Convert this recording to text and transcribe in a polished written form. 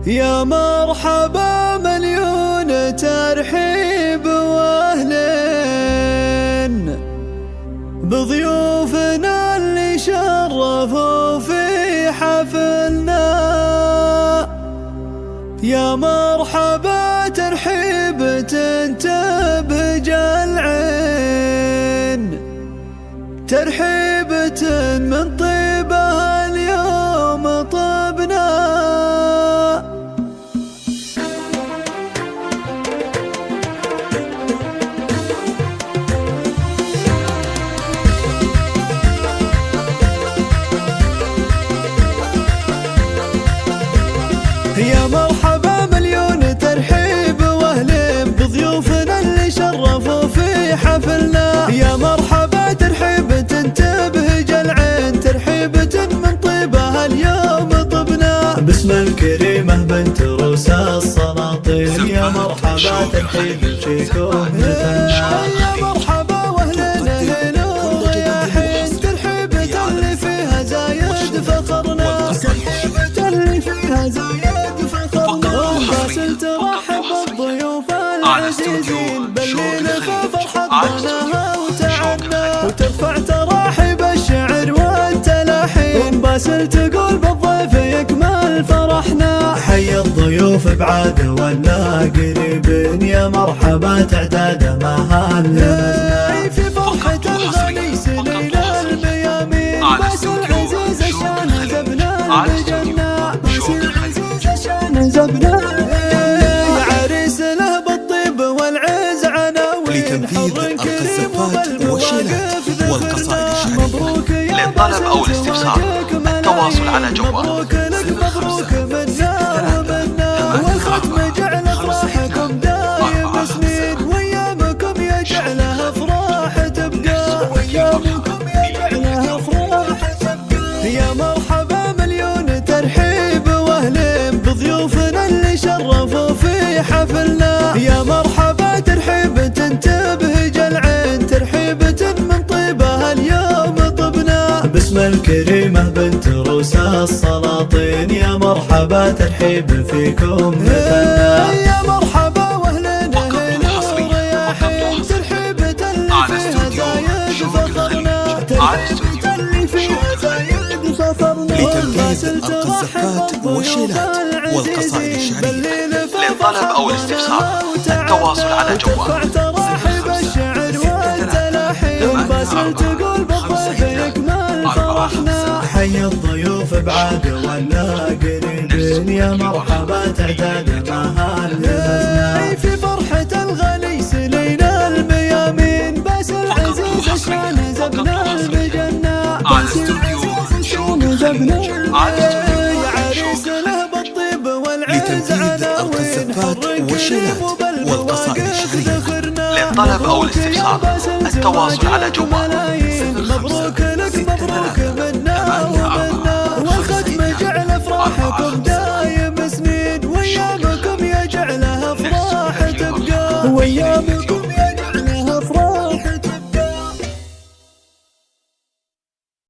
يا مرحبا مليون ترحيب واهلين بضيوفنا اللي شرفوا في حفلنا. يا مرحبا ترحيب تبهج العين، ترحيبة من طيبها اليوم طبنا. يا مرحبا مليون ترحيب واهلين بضيوفنا اللي شرفوا في حفلنا. يا مرحبا ترحيبة تبهج العين، ترحيبة من طيبها اليوم طبنا. باسم الكريمة بنت روس السلاطين، يا مرحبا ترحيب فيكم مثلنا. يا مرحبا واهلين هنا ورياحين، ترحيبة اللي فيها زايد فخرنا، ترحيبة اللي فيها زايد باسل ترحب الضيوف العزيزين، بالليل ففرحتنا وتعنا، وترفع تراحيب الشعر والتلاحين. باسل تقول بالضيف يكمل فرحنا، حي الضيوف بعاد ولا قريبين، يا مرحبا تعداد ما هلمزنا. في فرحة الغني سنين الميامين، باسل عزيز الشان زبنا بجنة، باسل عزيز الشان زبنا. يا عريس له بالطيب والعز عناوين، لتنفيذ القصفات والشيلات والقصائد الشعرية. للطلب أو الاستفسار التواصل على جوال مبروك لك مبروك منا ومنا، والختم جعل افراحكم دايم سنين، وايامكم يجعلها افراح تبقى، وايامكم يجعلها افراح تبقى. يا مرحبا مليون ترحيب واهلين بضيوفنا اللي شرفوا في حفلنا. يا مرحبا ترحيبة تبهج العين، ترحيبة من طيبها اليوم طبنا. باسم الكريمة بنت روس السلاطين، يا مرحبا ترحيب فيكم مثلنا. يا مرحبا واهلين هنا ورياحين، ترحيبة اللي فيها زايد فخرنا، ترحيبة اللي فيها زايد فخرنا. لتنفيذ القصفات والشيلات والقصائد الشعرية. للطلب أو الاستفسار التواصل على جوال تراحيب الشعر والتلاحين، باسل تقول بالضيف يكمل فرحنا، حي الضيوف بعاد ولا قريبين، يا مرحبا تعداد ما هلمزنا. في فرحة الغني سنين الميامين، باسل عزيز الشان زبنا بجنة، باسل عزيز الشان زبنا. يا عريس له بالطيب والعز عناوين، والشيلات والقصائد الشعرية. للطلب أو الاستفسار التواصل على جوال مبروك